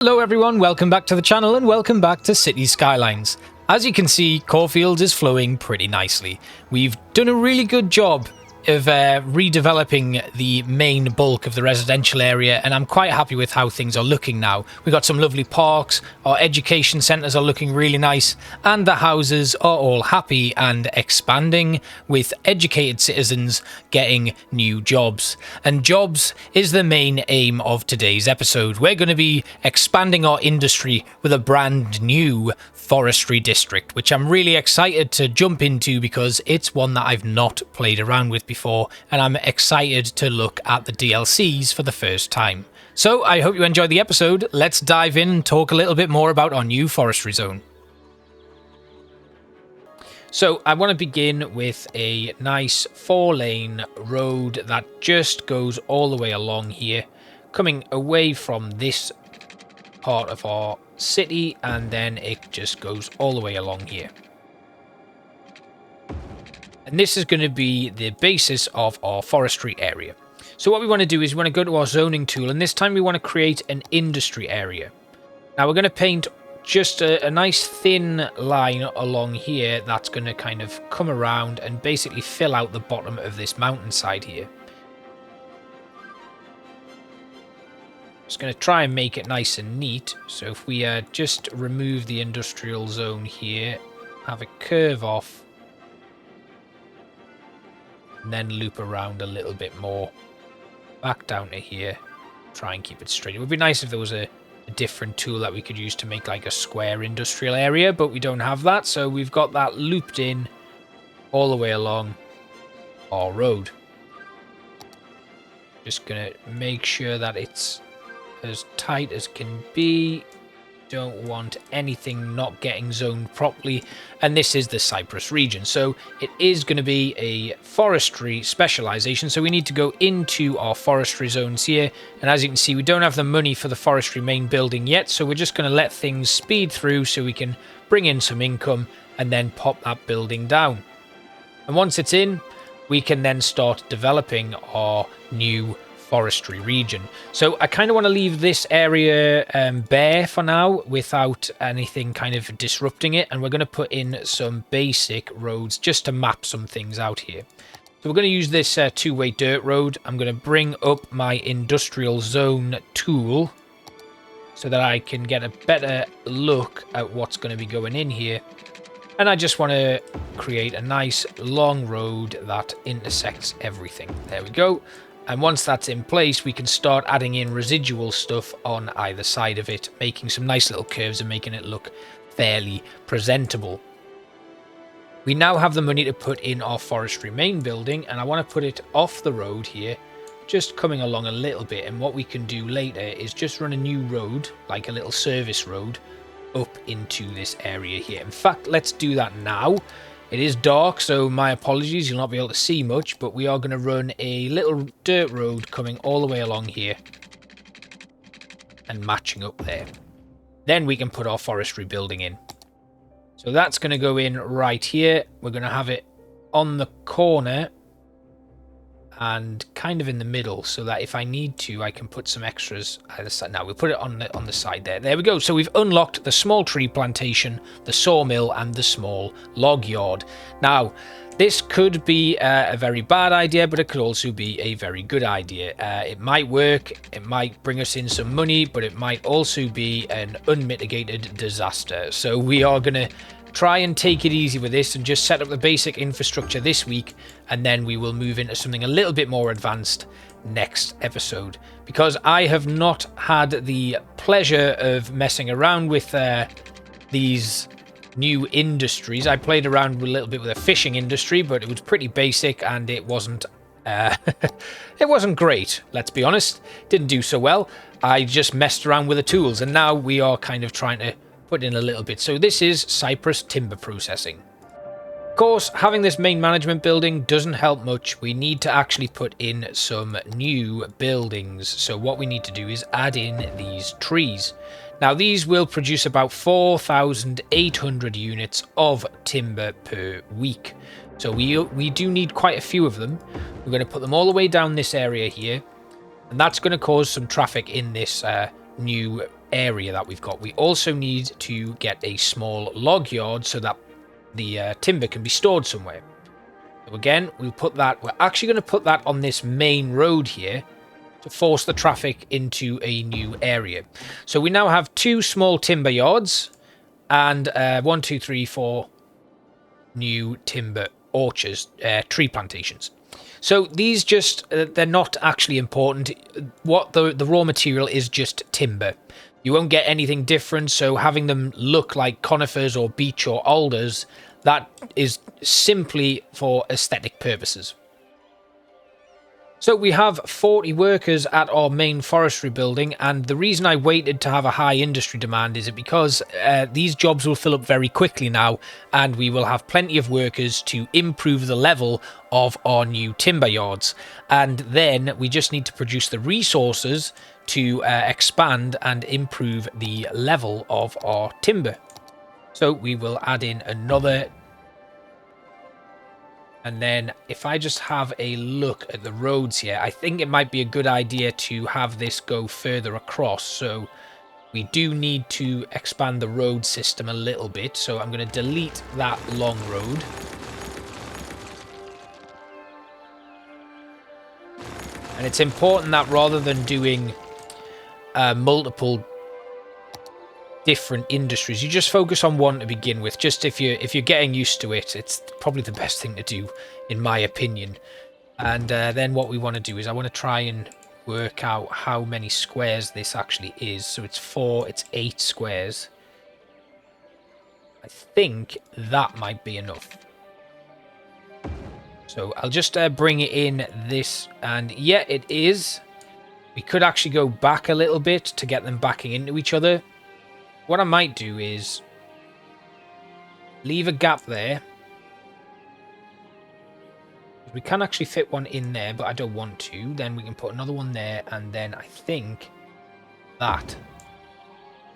Hello everyone, welcome back to the channel and welcome back to City Skylines. As you can see, Cawfields is flowing pretty nicely. We've done a really good job of redeveloping the main bulk of the residential area, and I'm quite happy with how things are looking now. We've got some lovely parks, our education centres are looking really nice, and the houses are all happy and expanding, with educated citizens getting new jobs. And jobs is the main aim of today's episode. We're going to be expanding our industry with a brand new forestry district, which I'm really excited to jump into because it's one that I've not played around with before, and I'm excited to look at the DLCs for the first time. So I hope you enjoyed the episode. Let's dive in and talk a little bit more about our new forestry zone. So I want to begin with a nice 4-lane road that just goes all the way along here, coming away from this part of our city, and then it just goes all the way along here. And this is going to be the basis of our forestry area. So what we want to do is we want to go to our zoning tool, and this time we want to create an industry area. Now we're going to paint just a nice thin line along here that's going to kind of come around and basically fill out the bottom of this mountainside here. Just going to try and make it nice and neat. So if we just remove the industrial zone here, have a curve off, and then loop around a little bit more back down to here, try and keep it straight. It would be nice if there was a different tool that we could use to make like a square industrial area, but we don't have that, so we've got that looped in all the way along our road. Just gonna make sure that it's as tight as can be. Don't want anything not getting zoned properly. And this is the Cyprus region, so it is going to be a forestry specialization, so we need to go into our forestry zones here. And as you can see, we don't have the money for the forestry main building yet, so we're just going to let things speed through so we can bring in some income and then pop that building down. And once it's in, we can then start developing our new forestry region. So I kind of want to leave this area bare for now without anything kind of disrupting it, and we're going to put in some basic roads just to map some things out here. So we're going to use this two-way dirt road. I'm going to bring up my industrial zone tool so that I can get a better look at what's going to be going in here. And I just want to create a nice long road that intersects everything. There we go. And once that's in place, we can start adding in residual stuff on either side of it, making some nice little curves and making it look fairly presentable. We now have the money to put in our forestry main building, and I want to put it off the road here, just coming along a little bit. And what we can do later is just run a new road, like a little service road, up into this area here. In fact, let's do that now. It is dark, so my apologies, you'll not be able to see much, but we are going to run a little dirt road coming all the way along here and matching up there. Then we can put our forestry building in. So that's going to go in right here. We're going to have it on the corner and kind of in the middle, so that if I need to, I can put some extras either side. Now we'll put it on the side there. There we go. So we've unlocked the small tree plantation, the sawmill, and the small log yard. Now, this could be a very bad idea, but it could also be a very good idea. It might work, it might bring us in some money, but it might also be an unmitigated disaster. So we are going to try and take it easy with this and just set up the basic infrastructure this week, and then we will move into something a little bit more advanced next episode, because I have not had the pleasure of messing around with these new industries. I played around a little bit with a fishing industry, but it was pretty basic and it wasn't it wasn't great, let's be honest. Didn't do so well. I just messed around with the tools, and now we are kind of trying to put in a little bit. So this is Cyprus timber processing. Of course, having this main management building doesn't help much. We need to actually put in some new buildings. So what we need to do is add in these trees. Now these will produce about 4,800 units of timber per week. So we do need quite a few of them. We're going to put them all the way down this area here, and that's going to cause some traffic in this new area that we've got. We also need to get a small log yard so that the timber can be stored somewhere. So again, we're actually going to put that on this main road here to force the traffic into a new area. So we now have 2 small timber yards and 1, 2, 3, 4 new timber orchards, tree plantations. So these just, they're not actually important. What the raw material is just timber. You won't get anything different, so having them look like conifers or beech or alders, that is simply for aesthetic purposes. So we have 40 workers at our main forestry building, and the reason I waited to have a high industry demand is because these jobs will fill up very quickly now, and we will have plenty of workers to improve the level of our new timber yards. And then we just need to produce the resources to expand and improve the level of our timber. So we will add in another. And then if I just have a look at the roads here, I think it might be a good idea to have this go further across. So we do need to expand the road system a little bit. So I'm going to delete that long road. And it's important that rather than doing multiple different industries, you just focus on one to begin with. Just if you're getting used to it, it's probably the best thing to do, in my opinion. And then what we want to do is I want to try and work out how many squares this actually is. So it's 8 squares. I think that might be enough. So I'll just bring it in this, and yeah, it is. We could actually go back a little bit to get them backing into each other. What I might do is leave a gap there. We can actually fit one in there, but I don't want to. Then we can put another one there, and then I think that.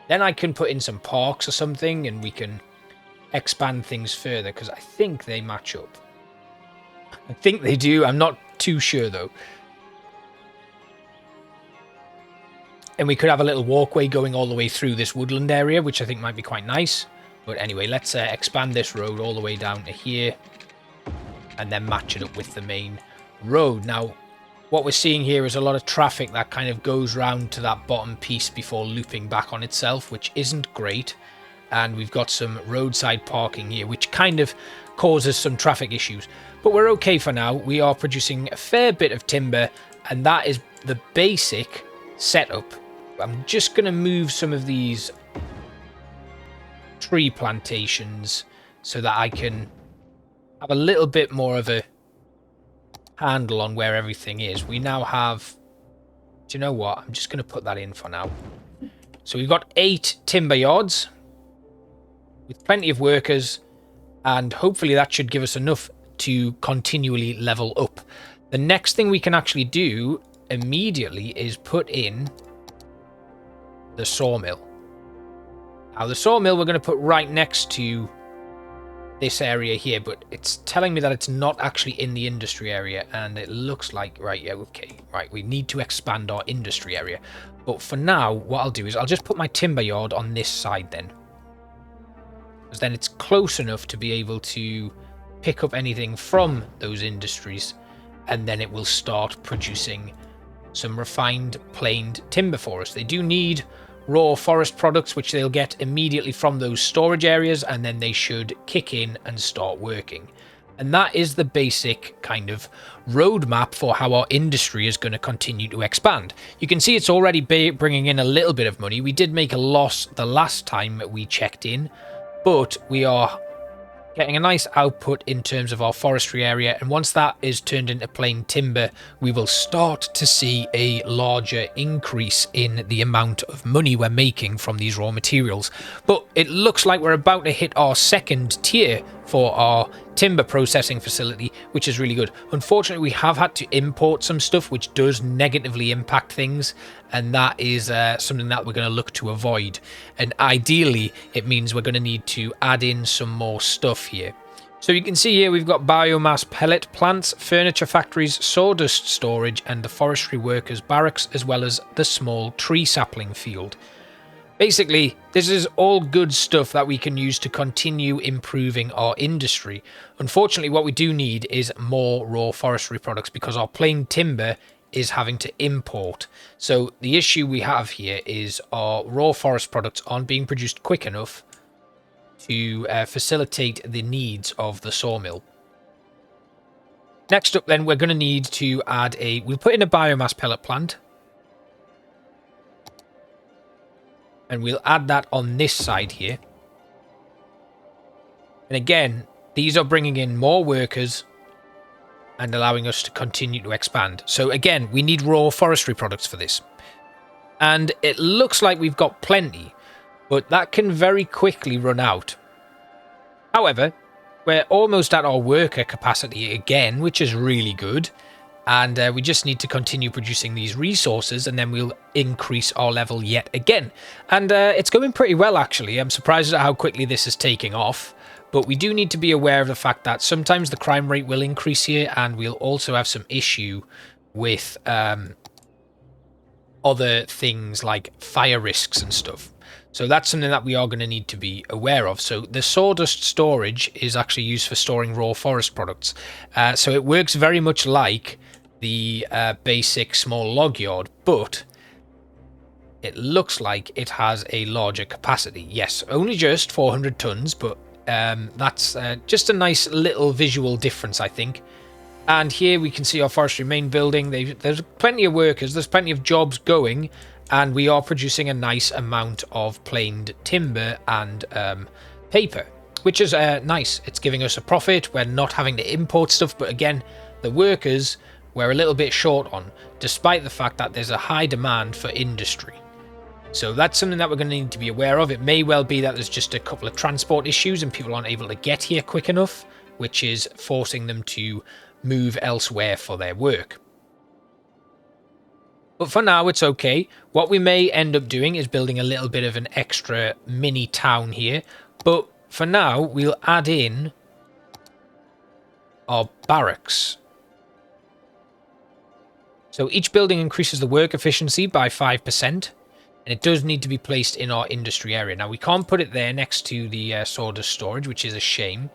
Then I can put in some parks or something, and we can expand things further, because I think they match up. I think they do. I'm not too sure, though. And we could have a little walkway going all the way through this woodland area, which I think might be quite nice. But anyway, let's expand this road all the way down to here. And then match it up with the main road. Now, what we're seeing here is a lot of traffic that kind of goes round to that bottom piece before looping back on itself, which isn't great. And we've got some roadside parking here, which kind of causes some traffic issues. But we're okay for now. We are producing a fair bit of timber, and that is the basic setup. I'm just going to move some of these tree plantations so that I can have a little bit more of a handle on where everything is. We now have... Do you know what? I'm just going to put that in for now. So we've got 8 timber yards with plenty of workers, and hopefully that should give us enough to continually level up. The next thing we can actually do immediately is put in the sawmill. Now the sawmill we're going to put right next to this area here, but it's telling me that it's not actually in the industry area, and it looks like, right, yeah, okay, right, we need to expand our industry area. But for now, what I'll do is I'll just put my timber yard on this side then, because then it's close enough to be able to pick up anything from those industries, and then it will start producing some refined planed timber for us. They do need raw forest products, which they'll get immediately from those storage areas, and then they should kick in and start working. And that is the basic kind of roadmap for how our industry is going to continue to expand. You can see it's already bringing in a little bit of money. We did make a loss the last time we checked in, but we are getting a nice output in terms of our forestry area, and once that is turned into plain timber, we will start to see a larger increase in the amount of money we're making from these raw materials. But it looks like we're about to hit our second tier for our timber processing facility, which is really good. Unfortunately, we have had to import some stuff which does negatively impact things, and that is something that we're going to look to avoid. And ideally, it means we're going to need to add in some more stuff here. So you can see here we've got biomass pellet plants, furniture factories, sawdust storage, and the forestry workers barracks, as well as the small tree sapling field. Basically, this is all good stuff that we can use to continue improving our industry. Unfortunately, what we do need is more raw forestry products because our plain timber is having to import. So the issue we have here is our raw forest products aren't being produced quick enough to facilitate the needs of the sawmill. Next up then, we're going to need to add we'll put in a biomass pellet plant. And we'll add that on this side here. And again, these are bringing in more workers and allowing us to continue to expand. So again, we need raw forestry products for this. And it looks like we've got plenty, but that can very quickly run out. However, we're almost at our worker capacity again, which is really good. And we just need to continue producing these resources, and then we'll increase our level yet again. And it's going pretty well, actually. I'm surprised at how quickly this is taking off. But we do need to be aware of the fact that sometimes the crime rate will increase here, and we'll also have some issue with other things like fire risks and stuff. So that's something that we are going to need to be aware of. So the sawdust storage is actually used for storing raw forest products. So it works very much like the basic small log yard, but it looks like it has a larger capacity. Yes, only just 400 tons, but that's just a nice little visual difference, I think. And here we can see our forestry main building. There's plenty of workers, there's plenty of jobs going, and we are producing a nice amount of planed timber and paper, which is nice. It's giving us a profit. We're not having to import stuff, but again, the workers we're a little bit short on, despite the fact that there's a high demand for industry. So that's something that we're going to need to be aware of. It may well be that there's just a couple of transport issues and people aren't able to get here quick enough, which is forcing them to move elsewhere for their work. But for now, it's okay. What we may end up doing is building a little bit of an extra mini town here. But for now, we'll add in our barracks. So each building increases the work efficiency by 5%, and it does need to be placed in our industry area. Now, we can't put it there next to the sawdust storage, which is a shame.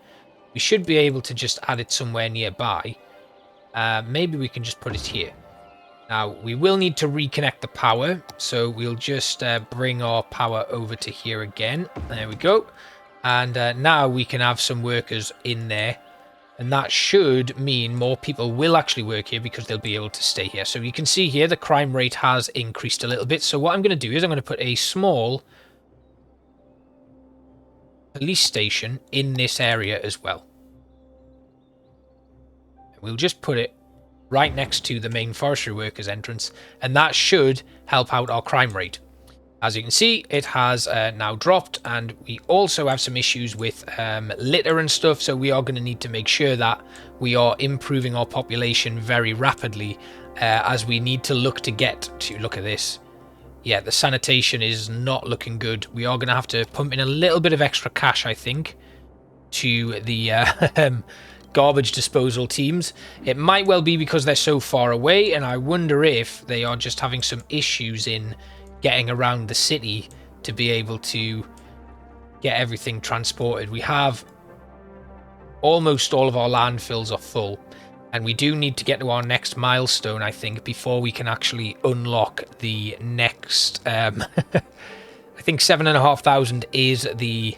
We should be able to just add it somewhere nearby. Maybe we can just put it here. Now, we will need to reconnect the power, so we'll just bring our power over to here again. There we go. And now we can have some workers in there. And that should mean more people will actually work here because they'll be able to stay here. So you can see here the crime rate has increased a little bit. So what I'm going to do is I'm going to put a small police station in this area as well. We'll just put it right next to the main forestry workers entrance, and that should help out our crime rate. As you can see, it has now dropped, and we also have some issues with litter and stuff, so we are going to need to make sure that we are improving our population very rapidly, as we need to look to get to, look at this. Yeah, the sanitation is not looking good. We are going to have to pump in a little bit of extra cash, I think, to the garbage disposal teams. It might well be because they're so far away, and I wonder if they are just having some issues in getting around the city to be able to get everything transported. We have almost all of our landfills are full, and we do need to get to our next milestone, I think, before we can actually unlock the next I think 7,500 is the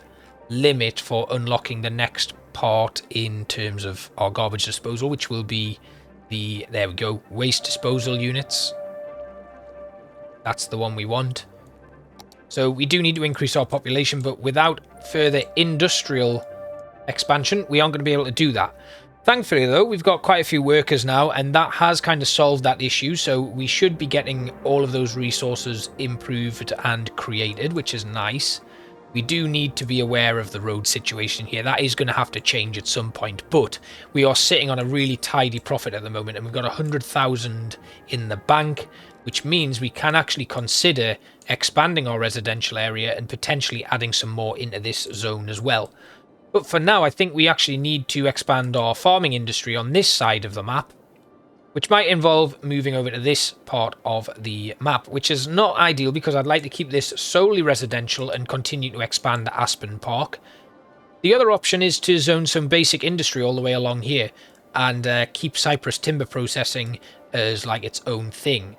limit for unlocking the next part in terms of our garbage disposal, which will be the, there we go, waste disposal units. That's the one we want. So we do need to increase our population, but without further industrial expansion, we aren't going to be able to do that. Thankfully, though, we've got quite a few workers now, and that has kind of solved that issue. So we should be getting all of those resources improved and created, which is nice. We do need to be aware of the road situation here. That is going to have to change at some point, but we are sitting on a really tidy profit at the moment, and we've got 100,000 in the bank, which means we can actually consider expanding our residential area and potentially adding some more into this zone as well. But for now, I think we actually need to expand our farming industry on this side of the map. which might involve moving over to this part of the map, which is not ideal because I'd like to keep this solely residential and continue to expand Aspen Park. The other option is to zone some basic industry all the way along here and keep Cypress timber processing as like its own thing.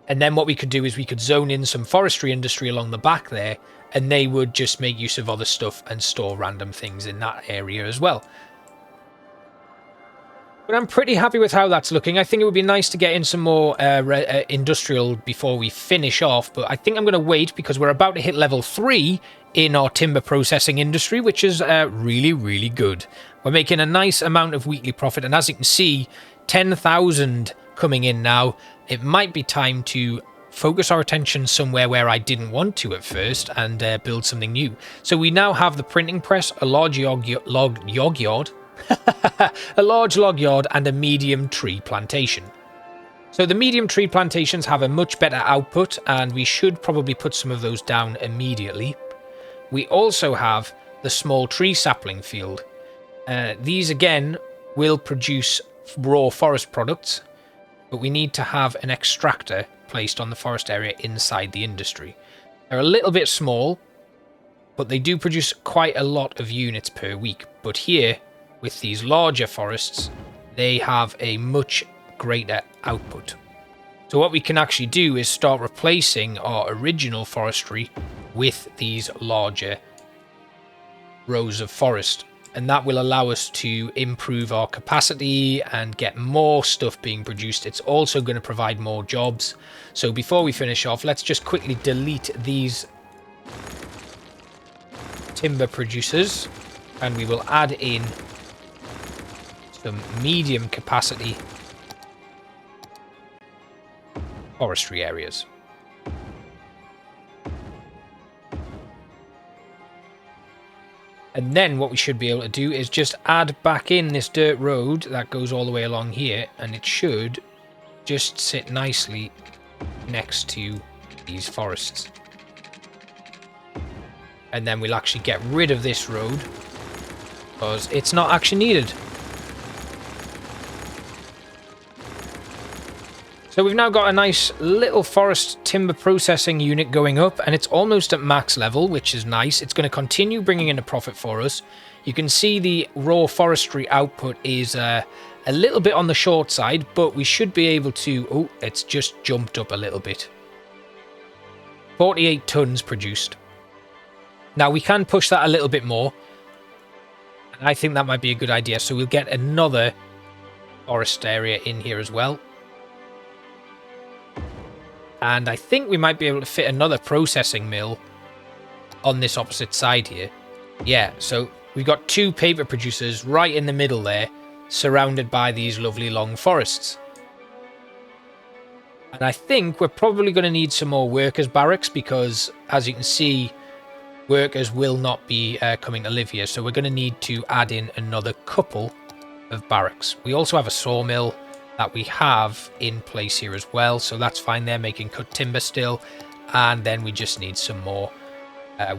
And then what we could do is we could zone in some forestry industry along the back there, and they would just make use of other stuff and store random things in that area as well. But I'm pretty happy with how that's looking. I think it would be nice to get in some more industrial before we finish off, but I think I'm going to wait because we're about to hit level 3 in our timber processing industry, which is really, really good. We're making a nice amount of weekly profit, and as you can see, 10,000 coming in now. It might be time to focus our attention somewhere where I didn't want to at first and build something new. So we now have the printing press, a large log yard, a large log yard, and a medium tree plantation. So the medium tree plantations have a much better output, and we should probably put some of those down immediately. We also have the small tree sapling field. These again will produce raw forest products, but we need to have an extractor placed on the forest area inside the industry. They're a little bit small, but they do produce quite a lot of units per week. But here, with these larger forests, they have a much greater output. So what we can actually do is start replacing our original forestry with these larger rows of forest. And that will allow us to improve our capacity and get more stuff being produced. It's also going to provide more jobs. So before we finish off, let's just quickly delete these timber producers, and we will add in some medium capacity forestry areas. And then what we should be able to do is just add back in this dirt road that goes all the way along here, and it should just sit nicely next to these forests. And then we'll actually get rid of this road because it's not actually needed. So we've now got a nice little forest timber processing unit going up, and it's almost at max level, which is nice. It's going to continue bringing in a profit for us. You can see the raw forestry output is a little bit on the short side, but we should be able to... Oh, it's just jumped up a little bit. 48 tons produced. Now we can push that a little bit more, and I think that might be a good idea. So we'll get another forest area in here as well. And I think we might be able to fit another processing mill on this opposite side here. Yeah, so we've got 2 paper producers right in the middle there, surrounded by these lovely long forests. And I think we're probably going to need some more workers' barracks because, as you can see, workers will not be coming to live here. So we're going to need to add in another couple of barracks. We also have a sawmill that we have in place here as well, so that's fine. They're making cut timber still, and then we just need some more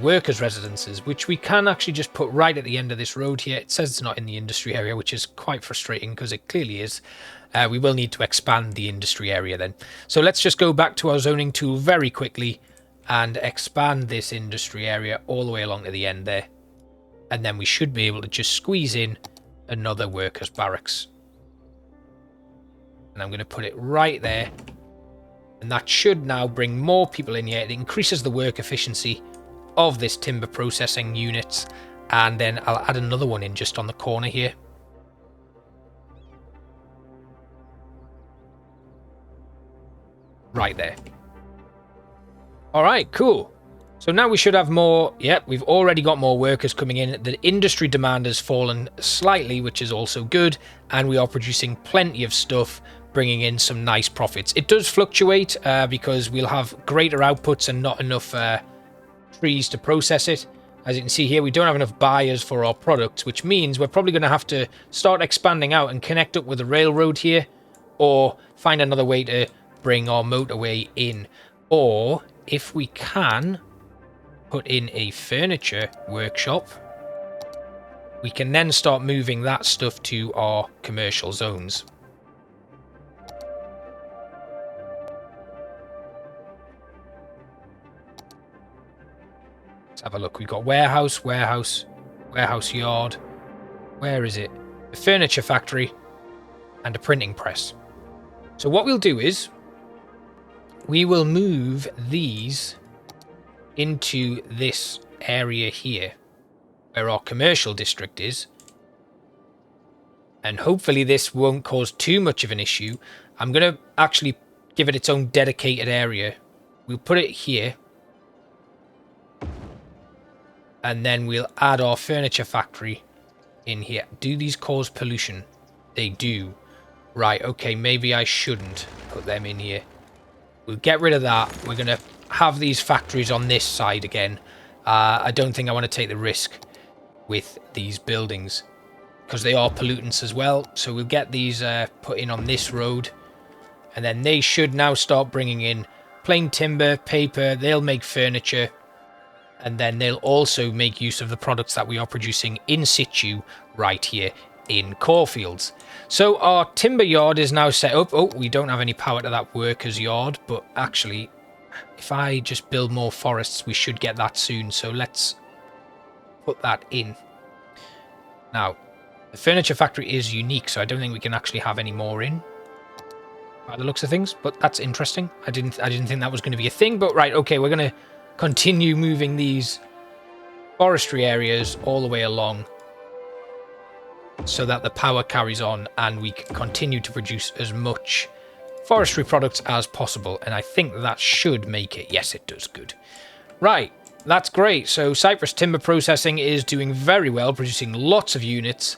workers' residences, which we can actually just put right at the end of this road here. It says it's not in the industry area, which is quite frustrating because it clearly is. We will need to expand the industry area then. So let's just go back to our zoning tool very quickly and expand this industry area all the way along to the end there, and then we should be able to just squeeze in another workers' barracks. And I'm going to put it right there. And that should now bring more people in here. It increases the work efficiency of this timber processing unit. And then I'll add another one in just on the corner here. Right there. All right, cool. So now we should have more. Yep, we've already got more workers coming in. The industry demand has fallen slightly, which is also good. And we are producing plenty of stuff, bringing in some nice profits. It does fluctuate because we'll have greater outputs and not enough trees to process it. As you can see here, we don't have enough buyers for our products, which means we're probably going to have to start expanding out and connect up with the railroad here, or find another way to bring our motorway in. Or, if we can, put in a furniture workshop, we can then start moving that stuff to our commercial zones. Let's have a look. We've got warehouse, warehouse, warehouse yard. Where is it? A furniture factory and a printing press. So what we'll do is we will move these into this area here where our commercial district is. And hopefully this won't cause too much of an issue. I'm going to actually give it its own dedicated area. We'll put it here. And then we'll add our furniture factory in here. Do these cause pollution? They do. Right, okay, maybe I shouldn't put them in here. We'll get rid of that. We're going to have these factories on this side again. I don't think I want to take the risk with these buildings because they are pollutants as well. So we'll get these put in on this road. And then they should now start bringing in plain timber, paper. They'll make furniture. And then they'll also make use of the products that we are producing in situ right here in Cawfields. So our timber yard is now set up. Oh, we don't have any power to that workers yard, but actually, if I just build more forests, we should get that soon. So let's put that in. Now, the furniture factory is unique, so I don't think we can actually have any more in by the looks of things, but that's interesting. I didn't think that was going to be a thing, but right, okay, we're going to continue moving these forestry areas all the way along so that the power carries on and we can continue to produce as much forestry products as possible. And I think that should make it. Yes, it does. Good. Right. That's great. So Cyprus timber processing is doing very well, producing lots of units.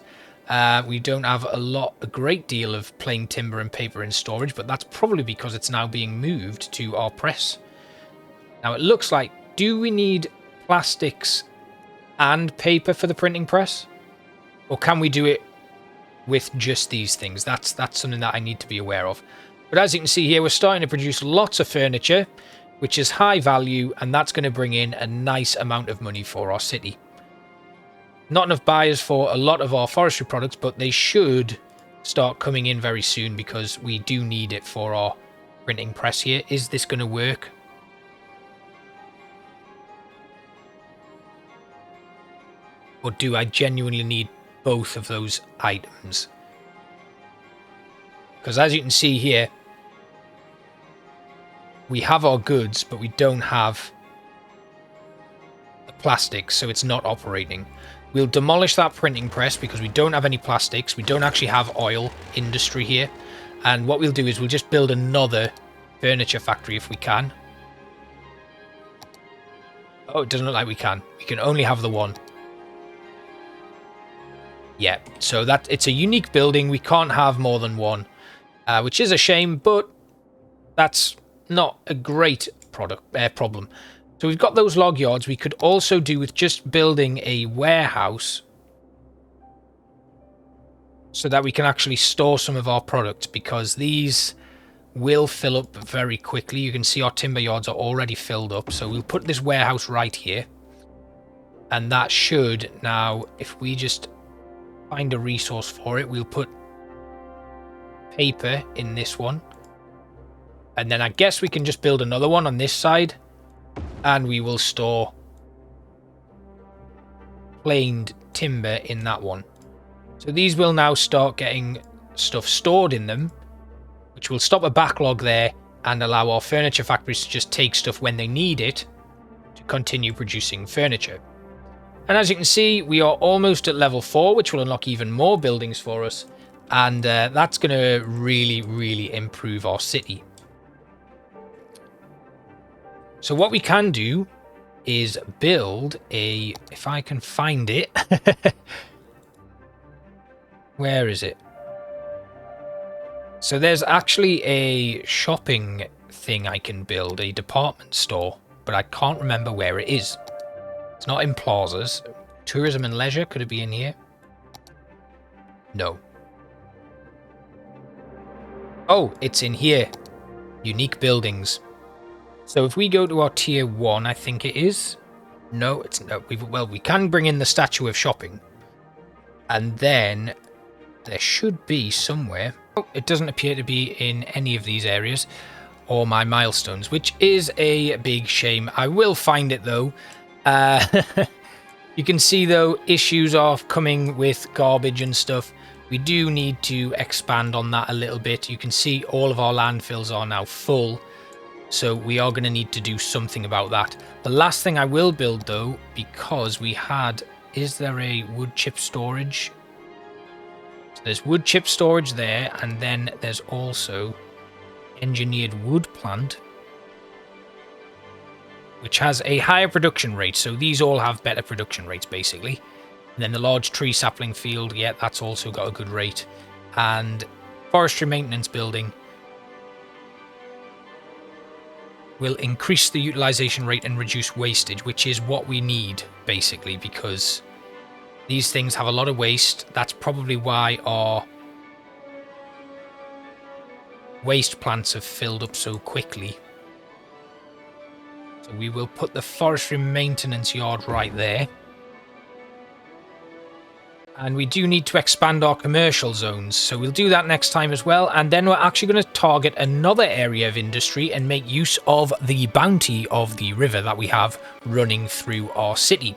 We don't have a great deal of plain timber and paper in storage, but that's probably because it's now being moved to our press. Now it looks like, do we need plastics and paper for the printing press? Or can we do it with just these things? That's something that I need to be aware of. But as you can see here, we're starting to produce lots of furniture, which is high value, and that's going to bring in a nice amount of money for our city. Not enough buyers for a lot of our forestry products, but they should start coming in very soon because we do need it for our printing press here. Is this going to work? Or do I genuinely need both of those items? Because as you can see here, we have our goods, but we don't have the plastics, so it's not operating. We'll demolish that printing press because we don't have any plastics. We don't actually have oil industry here. And what we'll do is we'll just build another furniture factory if we can. Oh, it doesn't look like we can. We can only have the one. Yeah, so that it's a unique building. We can't have more than one, which is a shame, but that's not a great problem. So we've got those log yards. We could also do with just building a warehouse so that we can actually store some of our products, because these will fill up very quickly. You can see our timber yards are already filled up. So we'll put this warehouse right here. And that should now, if we just find a resource for it, we'll put paper in this one. And then I guess we can just build another one on this side. And we will store planed timber in that one. So these will now start getting stuff stored in them, which will stop a backlog there and allow our furniture factories to just take stuff when they need it to continue producing furniture. And as you can see, we are almost at level 4, which will unlock even more buildings for us. And that's going to really, really improve our city. So what we can do is build a, if I can find it, where is it? So there's actually a shopping thing I can build, a department store, but I can't remember where it is. It's not in plazas. Tourism and leisure, could it be in here? No. Oh, it's in here. Unique buildings. So if we go to our tier 1, I think it is. No, it's no. Well, we can bring in the statue of shopping. And then there should be somewhere. Oh, it doesn't appear to be in any of these areas or my milestones, which is a big shame. I will find it though. You can see, though, issues are coming with garbage and stuff. We do need to expand on that a little bit. You can see all of our landfills are now full. So we are going to need to do something about that. The last thing I will build, though, because we had... Is there a wood chip storage? So there's wood chip storage there. And then there's also engineered wood plant, which has a higher production rate. So these all have better production rates, basically. And then the large tree sapling field, yeah, that's also got a good rate. And forestry maintenance building will increase the utilization rate and reduce wastage, which is what we need, basically, because these things have a lot of waste. That's probably why our waste plants have filled up so quickly. So we will put the forestry maintenance yard right there. And we do need to expand our commercial zones. So we'll do that next time as well. And then we're actually going to target another area of industry and make use of the bounty of the river that we have running through our city.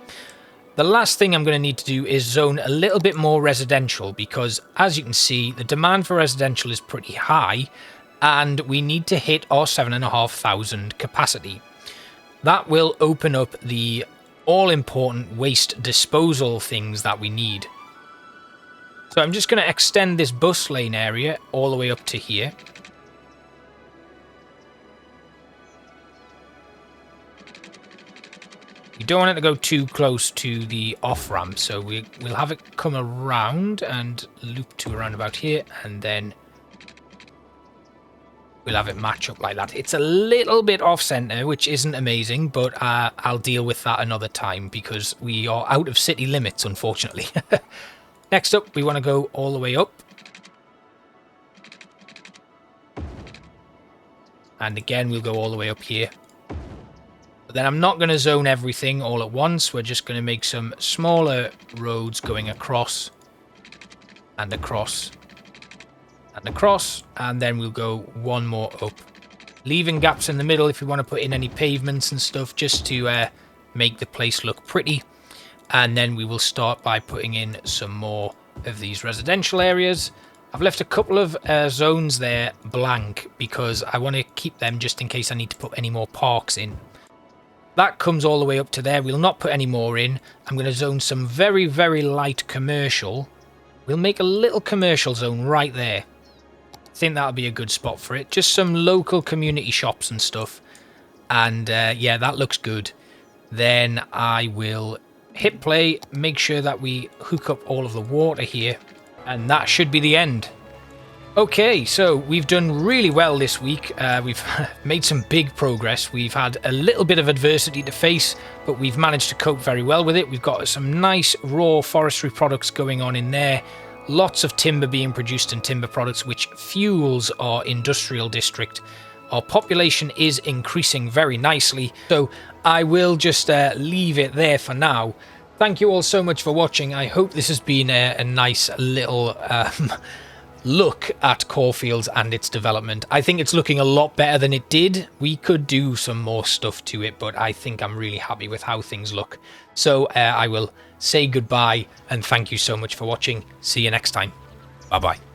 The last thing I'm going to need to do is zone a little bit more residential, because as you can see, the demand for residential is pretty high and we need to hit our 7,500 capacity. That will open up the all-important waste disposal things that we need. So I'm just going to extend this bus lane area all the way up to here. You don't want it to go too close to the off-ramp, so we'll have it come around and loop to around about here, and then we'll have it match up like that. It's a little bit off-center, which isn't amazing, but I'll deal with that another time because we are out of city limits, unfortunately. Next up, we want to go all the way up. And again, we'll go all the way up here. But then I'm not going to zone everything all at once. We're just going to make some smaller roads going across and across and across, and then we'll go one more up, leaving gaps in the middle if we want to put in any pavements and stuff, just to make the place look pretty. And then we will start by putting in some more of these residential areas. I've left a couple of zones there blank because I want to keep them just in case I need to put any more parks in. That comes all the way up to there. We'll not put any more in. I'm going to zone some very, very light commercial. We'll make a little commercial zone right there. I think that'll be a good spot for it. Just some local community shops and stuff. And yeah, that looks good. Then I will hit play, make sure that we hook up all of the water here, and that should be the end. Okay, so we've done really well this week. We've made some big progress. We've had a little bit of adversity to face, but we've managed to cope very well with it. We've got some nice raw forestry products going on in there. Lots of timber being produced and timber products, which fuels our industrial district. Our population is increasing very nicely, so I will just leave it there for now. Thank you all so much for watching. I hope this has been a nice little look at Cawfields and its development. I think it's looking a lot better than it did. We could do some more stuff to it, but I think I'm really happy with how things look. So I will say goodbye and thank you so much for watching. See you next time. Bye-bye.